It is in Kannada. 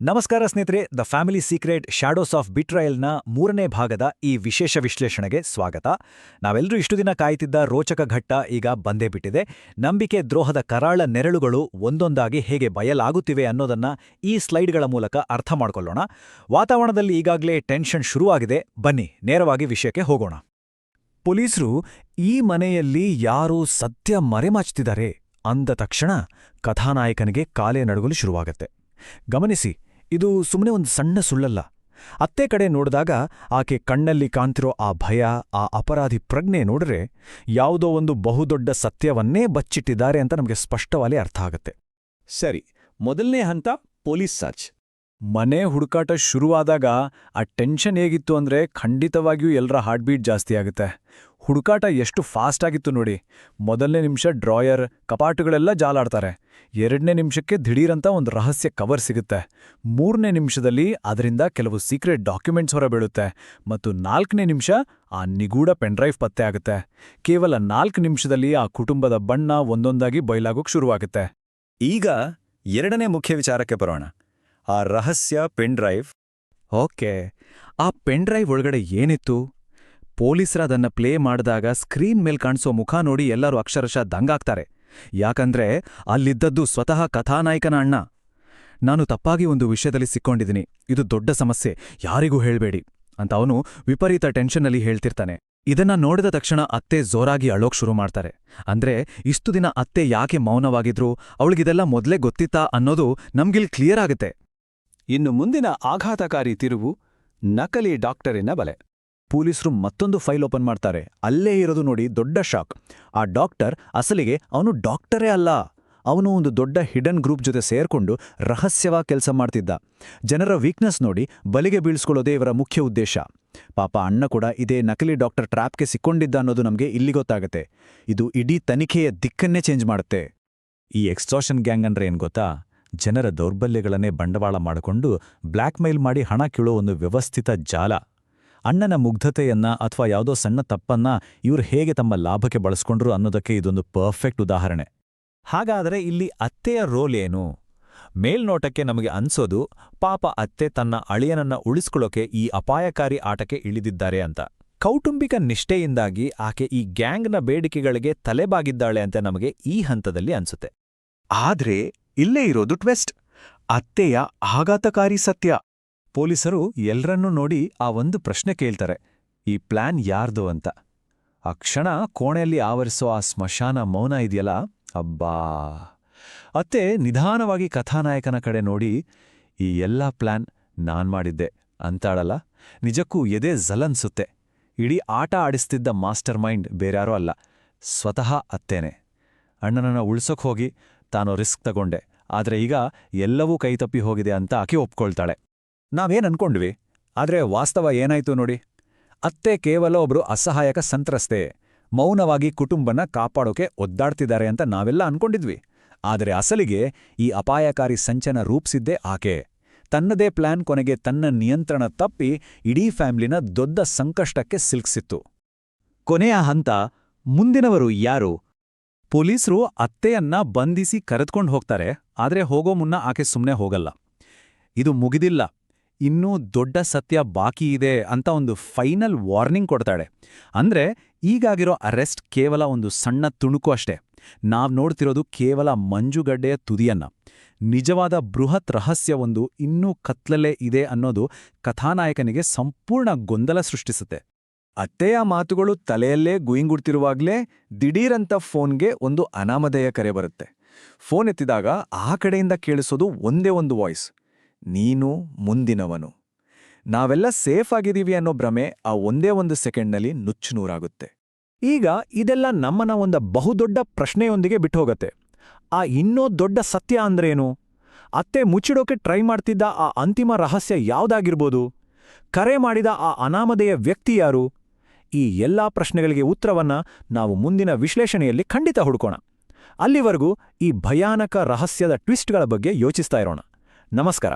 ನಮಸ್ಕಾರ ಸ್ನೇಹಿತರೆ, the family secret shadows of ಬಿಟ್ರಯಲ್ನ 3ನೇ ಭಾಗದ ಈ ವಿಶೇಷ ವಿಶ್ಲೇಷಣೆಗೆ ಸ್ವಾಗತ. ನಾವೆಲ್ಲರೂ ಇಷ್ಟು ದಿನ ಕಾಯ್ತಿದ್ದ ರೋಚಕ ಘಟ್ಟ ಈಗ ಬಂದೇ ಬಿಟ್ಟಿದೆ. ನಂಬಿಕೆ ದ್ರೋಹದ ಕರಾಳ ನೆರಳುಗಳು ಒಂದೊಂದಾಗಿ ಹೇಗೆ ಬಯಲಾಗುತ್ತಿವೆ ಅನ್ನೋದನ್ನ ಈ ಸ್ಲೈಡ್ಗಳ ಮೂಲಕ ಅರ್ಥ ಮಾಡ್ಕೊಳ್ಳೋಣ. ವಾತಾವರಣದಲ್ಲಿ ಈಗಾಗಲೇ ಟೆನ್ಷನ್ ಶುರುವಾಗಿದೆ. ಬನ್ನಿ ನೇರವಾಗಿ ವಿಷಯಕ್ಕೆ ಹೋಗೋಣ. ಪೊಲೀಸರು ಈ ಮನೆಯಲ್ಲಿ ಯಾರೋ ಸತ್ಯ ಮರೆಮಾಚ್ತಿದ್ದಾರೆ ಅಂದ ತಕ್ಷಣ ಕಥಾನಾಯಕನಿಗೆ ಕಾಲೇ ನಡುಗಲು ಶುರುವಾಗತ್ತೆ. ಗಮನಿಸಿ, ಇದು ಸುಮ್ಮನೆ ಒಂದು ಸಣ್ಣ ಸುಳ್ಳಲ್ಲ. ಅತ್ತೆ ಕಡೆ ನೋಡಿದಾಗ ಆಕೆ ಕಣ್ಣಲ್ಲಿ ಕಾಣ್ತಿರೋ ಆ ಭಯ, ಆ ಅಪರಾಧಿ ಪ್ರಜ್ಞೆ ನೋಡ್ರೆ ಯಾವುದೋ ಒಂದು ಬಹುದೊಡ್ಡ ಸತ್ಯವನ್ನೇ ಬಚ್ಚಿಟ್ಟಿದ್ದಾರೆ ಅಂತ ನಮಗೆ ಸ್ಪಷ್ಟವಾಗಿ ಅರ್ಥ ಆಗತ್ತೆ. ಸರಿ, ಮೊದಲನೇ ಹಂತ ಪೊಲೀಸ್ ಸರ್ಚ್. ಮನೆ ಹುಡುಕಾಟ ಶುರುವಾದಾಗ ಆ ಟೆನ್ಷನ್ ಹೇಗಿತ್ತು ಅಂದ್ರೆ ಖಂಡಿತವಾಗಿಯೂ ಎಲ್ಲರ ಹಾರ್ಟ್ ಬೀಟ್ ಜಾಸ್ತಿ ಆಗುತ್ತೆ. ಹುಡುಕಾಟ ಎಷ್ಟು ಫಾಸ್ಟ್ ಆಗಿತ್ತು ನೋಡಿ. ಮೊದಲನೇ ನಿಮಿಷ ಡ್ರಾಯರ್, ಕಪಾಟುಗಳೆಲ್ಲ ಜಾಲಾಡ್ತಾರೆ. 2ನೇ ನಿಮಿಷಕ್ಕೆ ದಿಢೀರಂತ ಒಂದು ರಹಸ್ಯ ಕವರ್ ಸಿಗುತ್ತೆ. 3ನೇ ನಿಮಿಷದಲ್ಲಿ ಅದರಿಂದ ಕೆಲವು ಸೀಕ್ರೆಟ್ ಡಾಕ್ಯುಮೆಂಟ್ಸ್ ಹೊರಬೀಳುತ್ತೆ. ಮತ್ತು 4ನೇ ನಿಮಿಷ ಆ ನಿಗೂಢ ಪೆನ್ಡ್ರೈವ್ ಪತ್ತೆ ಆಗುತ್ತೆ. ಕೇವಲ 4 ನಿಮಿಷದಲ್ಲಿ ಆ ಕುಟುಂಬದ ಬಣ್ಣ ಒಂದೊಂದಾಗಿ ಬಯಲಾಗೋಕ್ ಶುರುವಾಗುತ್ತೆ. ಈಗ 2ನೇ ಮುಖ್ಯ ವಿಚಾರಕ್ಕೆ ಬರೋಣ, ಆ ರಹಸ್ಯ ಪೆನ್ಡ್ರೈವ್. ಓಕೆ, ಆ ಪೆನ್ಡ್ರೈವ್ ಒಳಗಡೆ ಏನಿತ್ತು? ಪೊಲೀಸರ ಅದನ್ನ ಪ್ಲೇ ಮಾಡಿದಾಗ ಸ್ಕ್ರೀನ್ ಮೇಲ್ ಕಾಣಿಸೋ ಮುಖ ನೋಡಿ ಎಲ್ಲರೂ ಅಕ್ಷರಶಃ ದಂಗಾಗ್ತಾರೆ. ಯಾಕಂದ್ರೆ ಅಲ್ಲಿದ್ದದ್ದು ಸ್ವತಃ ಕಥಾನಾಯಕನ ಅಣ್ಣ. ನಾನು ತಪ್ಪಾಗಿ ಒಂದು ವಿಷಯದಲ್ಲಿ ಸಿಕ್ಕೊಂಡಿದ್ದೀನಿ, ಇದು ದೊಡ್ಡ ಸಮಸ್ಯೆ, ಯಾರಿಗೂ ಹೇಳ್ಬೇಡಿ ಅಂತ ಅವನು ವಿಪರೀತ ಟೆನ್ಷನ್ನಲ್ಲಿ ಹೇಳ್ತಿರ್ತಾನೆ. ಇದನ್ನ ನೋಡಿದ ತಕ್ಷಣ ಅತ್ತೆ ಜೋರಾಗಿ ಅಳೋಕ್ ಶುರು ಮಾಡ್ತಾರೆ. ಅಂದ್ರೆ ಇಷ್ಟು ದಿನ ಅತ್ತೆ ಯಾಕೆ ಮೌನವಾಗಿದ್ರು, ಅವಳಿಗಿದೆಲ್ಲ ಮೊದಲೇ ಗೊತ್ತಿತ್ತಾ ಅನ್ನೋದು ನಮ್ಗಿಲ್ ಕ್ಲಿಯರ್ ಆಗುತ್ತೆ. ಇನ್ನು ಮುಂದಿನ ಆಘಾತಕಾರಿ ತಿರುವು, ನಕಲಿ ಡಾಕ್ಟರಿನ ಬಲೆ. ಪೊಲೀಸರು ಮತ್ತೊಂದು ಫೈಲ್ ಓಪನ್ ಮಾಡ್ತಾರೆ. ಅಲ್ಲೇ ಇರೋದು ನೋಡಿ ದೊಡ್ಡ ಶಾಕ್. ಆ ಡಾಕ್ಟರ್ ಅಸಲಿಗೆ ಅವನು ಡಾಕ್ಟರೇ ಅಲ್ಲ. ಅವನು ಒಂದು ದೊಡ್ಡ ಹಿಡನ್ ಗ್ರೂಪ್ ಜೊತೆ ಸೇರ್ಕೊಂಡು ರಹಸ್ಯವಾಗಿ ಕೆಲಸ ಮಾಡ್ತಿದ್ದ. ಜನರ ವೀಕ್ನೆಸ್ ನೋಡಿ ಬಲಿಗೆ ಬೀಳ್ಸ್ಕೊಳ್ಳೋದೇ ಇವರ ಮುಖ್ಯ ಉದ್ದೇಶ. ಪಾಪ ಅಣ್ಣ ಕೂಡ ಇದೇ ನಕಲಿ ಡಾಕ್ಟರ್ ಟ್ರ್ಯಾಪ್ಗೆ ಸಿಕ್ಕೊಂಡಿದ್ದ ಅನ್ನೋದು ನಮಗೆ ಇಲ್ಲಿ ಗೊತ್ತಾಗತ್ತೆ. ಇದು ಇಡೀ ತನಿಖೆಯ ದಿಕ್ಕನ್ನೇ ಚೇಂಜ್ ಮಾಡುತ್ತೆ. ಈ ಎಕ್ಸ್ಟಾರ್ಷನ್ ಗ್ಯಾಂಗ್ ಅಂದ್ರೆ ಏನ್ ಗೊತ್ತಾ? ಜನರ ದೌರ್ಬಲ್ಯಗಳನ್ನೇ ಬಂಡವಾಳ ಮಾಡಿಕೊಂಡು ಬ್ಲ್ಯಾಕ್ ಮೇಲ್ ಮಾಡಿ ಹಣ ಕೀಳೋ ಒಂದು ವ್ಯವಸ್ಥಿತ ಜಾಲ. ಅಣ್ಣನ ಮುಗ್ಧತೆಯನ್ನ ಅಥವಾ ಯಾವುದೋ ಸಣ್ಣ ತಪ್ಪನ್ನ ಇವ್ರು ಹೇಗೆ ತಮ್ಮ ಲಾಭಕ್ಕೆ ಬಳಸ್ಕೊಂಡ್ರು ಅನ್ನೋದಕ್ಕೆ ಇದೊಂದು ಪರ್ಫೆಕ್ಟ್ ಉದಾಹರಣೆ. ಹಾಗಾದರೆ ಇಲ್ಲಿ ಅತ್ತೆಯ ರೋಲ್ ಏನು? ಮೇಲ್ನೋಟಕ್ಕೆ ನಮಗೆ ಅನ್ಸೋದು ಪಾಪ ಅತ್ತೆ ತನ್ನ ಅಳಿಯನನ್ನ ಉಳಿಸ್ಕೊಳ್ಳೋಕೆ ಈ ಅಪಾಯಕಾರಿ ಆಟಕ್ಕೆ ಇಳಿದಿದ್ದಾರೆ ಅಂತ. ಕೌಟುಂಬಿಕ ನಿಷ್ಠೆಯಿಂದಾಗಿ ಆಕೆ ಈ ಗ್ಯಾಂಗ್ನ ಬೇಡಿಕೆಗಳಿಗೆ ತಲೆಬಾಗಿದ್ದಾಳೆ ಅಂತ ನಮಗೆ ಈ ಹಂತದಲ್ಲಿ ಅನ್ಸುತ್ತೆ. ಆದ್ರೆ ಇಲ್ಲೇ ಇರೋದು ಟ್ವೆಸ್ಟ್, ಅತ್ತೆಯ ಆಘಾತಕಾರಿ ಸತ್ಯ. ಪೊಲೀಸರು ಎಲ್ಲರನ್ನೂ ನೋಡಿ ಆ ಒಂದು ಪ್ರಶ್ನೆ ಕೇಳ್ತಾರೆ, ಈ ಪ್ಲಾನ್ ಯಾರ್ದು ಅಂತ. ಆ ಕ್ಷಣ ಕೋಣೆಯಲ್ಲಿ ಆವರಿಸೋ ಆ ಸ್ಮಶಾನ ಮೌನ ಇದೆಯಲ್ಲ, ಅಬ್ಬಾ. ಅತ್ತೆ ನಿಧಾನವಾಗಿ ಕಥಾನಾಯಕನ ಕಡೆ ನೋಡಿ, ಈ ಎಲ್ಲ ಪ್ಲಾನ್ ನಾನ್ ಮಾಡಿದ್ದೆ ಅಂತಾಳಲ್ಲ. ನಿಜಕ್ಕೂ ಎದೆ ಝಲನ್ಸುತ್ತೆ. ಇಡೀ ಆಟ ಆಡಿಸ್ತಿದ್ದ ಮಾಸ್ಟರ್ ಮೈಂಡ್ ಬೇರ್ಯಾರೋ ಅಲ್ಲ, ಸ್ವತಃ ಅತ್ತೇನೆ. ಅಣ್ಣನನ್ನ ಉಳ್ಸೋಕ್ ಹೋಗಿ ತಾನು ರಿಸ್ಕ್ ತಗೊಂಡೆ, ಆದ್ರೆ ಈಗ ಎಲ್ಲವೂ ಕೈತಪ್ಪಿ ಹೋಗಿದೆ ಅಂತ ಆಕೆ ಒಪ್ಕೊಳ್ತಾಳೆ. ನಾವೇನ್ ಅನ್ಕೊಂಡ್ವಿ, ಆದ್ರೆ ವಾಸ್ತವ ಏನಾಯ್ತು ನೋಡಿ. ಅತ್ತೆ ಕೇವಲ ಒಬ್ರು ಅಸಹಾಯಕ ಸಂತ್ರಸ್ತೆ, ಮೌನವಾಗಿ ಕುಟುಂಬನ ಕಾಪಾಡೋಕೆ ಒದ್ದಾಡ್ತಿದ್ದಾರೆ ಅಂತ ನಾವೆಲ್ಲ ಅನ್ಕೊಂಡಿದ್ವಿ. ಆದರೆ ಅಸಲಿಗೆ ಈ ಅಪಾಯಕಾರಿ ಸಂಚನ ರೂಪಿಸಿದ್ದೇ ಆಕೆ. ತನ್ನದೇ ಪ್ಲಾನ್ ಕೊನೆಗೆ ತನ್ನ ನಿಯಂತ್ರಣ ತಪ್ಪಿ ಇಡೀ ಫ್ಯಾಮಿಲಿನ ದೊಡ್ಡ ಸಂಕಷ್ಟಕ್ಕೆ ಸಿಲುಕಿಸಿತ್ತು. ಕೊನೆಯ ಹಂತ, ಮುಂದಿನವರು ಯಾರು? ಪೊಲೀಸರು ಅತ್ತೆಯನ್ನ ಬಂಧಿಸಿ ಕರೆದುಕೊಂಡು ಹೋಗ್ತಾರೆ. ಆದ್ರೆ ಹೋಗೋ ಮುನ್ನ ಆಕೆ ಸುಮ್ಮನೆ ಹೋಗಲ್ಲ. ಇದು ಮುಗಿದಿಲ್ಲ, ಇನ್ನೂ ದೊಡ್ಡ ಸತ್ಯ ಬಾಕಿ ಇದೆ ಅಂತ ಒಂದು ಫೈನಲ್ ವಾರ್ನಿಂಗ್ ಕೊಡ್ತಾಳೆ. ಅಂದ್ರೆ ಈಗಾಗಿರೋ ಅರೆಸ್ಟ್ ಕೇವಲ ಒಂದು ಸಣ್ಣ ತುಣುಕು ಅಷ್ಟೇ. ನಾವ್ ನೋಡ್ತಿರೋದು ಕೇವಲ ಮಂಜುಗಡ್ಡೆಯ ತುದಿಯನ್ನ. ನಿಜವಾದ ಬೃಹತ್ ರಹಸ್ಯವೊಂದು ಇನ್ನೂ ಕತ್ಲಲ್ಲೇ ಇದೆ ಅನ್ನೋದು ಕಥಾನಾಯಕನಿಗೆ ಸಂಪೂರ್ಣ ಗೊಂದಲ ಸೃಷ್ಟಿಸುತ್ತೆ. ಅತ್ತೆಯ ಮಾತುಗಳು ತಲೆಯಲ್ಲೇ ಗುಯಿಂಗುಡ್ತಿರುವಾಗ್ಲೇ ದಿಢೀರಂತ ಫೋನ್ಗೆ ಒಂದು ಅನಾಮಧೇಯ ಕರೆ ಬರುತ್ತೆ. ಫೋನ್ ಎತ್ತಿದಾಗ ಆ ಕಡೆಯಿಂದ ಕೇಳಿಸೋದು ಒಂದೇ ಒಂದು ವಾಯ್ಸ್, ನೀನು ಮುಂದಿನವನು. ನಾವೆಲ್ಲ ಸೇಫ್ ಆಗಿದೀವಿ ಅನ್ನೋ ಭ್ರಮೆ ಆ ಒಂದೇ ಒಂದು ಸೆಕೆಂಡ್ನಲ್ಲಿ ನುಚ್ಚುನೂರಾಗುತ್ತೆ. ಈಗ ಇದೆಲ್ಲ ನಮ್ಮನ್ನ ಒಂದು ಬಹುದೊಡ್ಡ ಪ್ರಶ್ನೆಯೊಂದಿಗೆ ಬಿಟ್ಟೋಗತ್ತೆ. ಆ ಇನ್ನೂ ದೊಡ್ಡ ಸತ್ಯ ಅಂದ್ರೇನು? ಅತ್ತೆ ಮುಚ್ಚಿಡೋಕೆ ಟ್ರೈ ಮಾಡ್ತಿದ್ದ ಆ ಅಂತಿಮ ರಹಸ್ಯ ಯಾವ್ದಾಗಿರ್ಬೋದು? ಕರೆ ಮಾಡಿದ ಆ ಅನಾಮಧೇಯ ವ್ಯಕ್ತಿ ಯಾರು? ಈ ಎಲ್ಲಾ ಪ್ರಶ್ನೆಗಳಿಗೆ ಉತ್ತರವನ್ನ ನಾವು ಮುಂದಿನ ವಿಶ್ಲೇಷಣೆಯಲ್ಲಿ ಖಂಡಿತ ಹುಡುಕೋಣ. ಅಲ್ಲಿವರೆಗೂ ಈ ಭಯಾನಕ ರಹಸ್ಯದ ಟ್ವಿಸ್ಟ್ಗಳ ಬಗ್ಗೆ ಯೋಚಿಸ್ತಾ ಇರೋಣ. ನಮಸ್ಕಾರ.